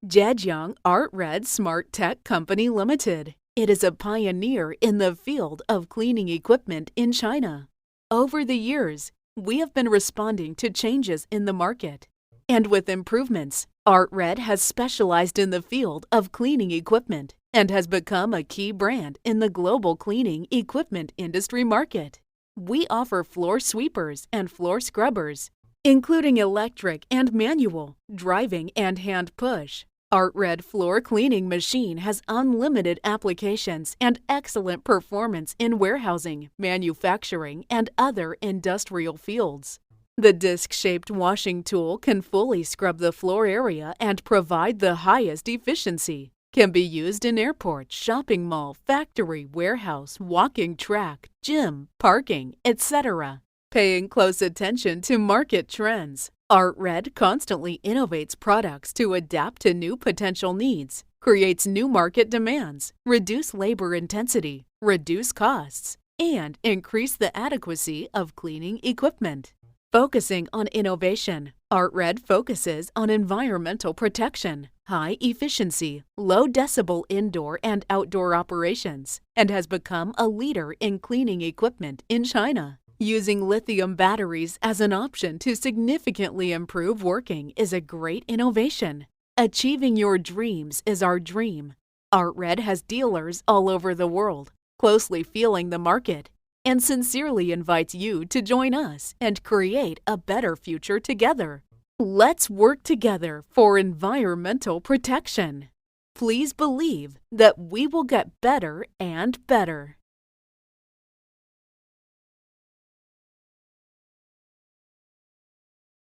Zhejiang Artred Smart Tech Company Limited. It is a pioneer in the field of cleaning equipment in China. Over the years, we have been responding to changes in the market. And with improvements, Artred has specialized in the field of cleaning equipment and has become a key brand in the global cleaning equipment industry market. We offer floor sweepers and floor scrubbers, including electric and manual, driving and hand push. Artred floor cleaning machine has unlimited applications and excellent performance in warehousing, manufacturing, and other industrial fields. The disc-shaped washing tool can fully scrub the floor area and provide the highest efficiency. Can be used in airport, shopping mall, factory, warehouse, walking track, gym, parking, etc. Paying close attention to market trends, Artred constantly innovates products to adapt to new potential needs, creates new market demands, reduce labor intensity, reduce costs, and increase the adequacy of cleaning equipment. Focusing on innovation, Artred focuses on environmental protection, high efficiency, low decibel indoor and outdoor operations, and has become a leader in cleaning equipment in China. Using lithium batteries as an option to significantly improve working is a great innovation. Achieving your dreams is our dream. Artred has dealers all over the world, closely feeling the market, and sincerely invites you to join us and create a better future together. Let's work together for environmental protection. Please believe that we will get better and better.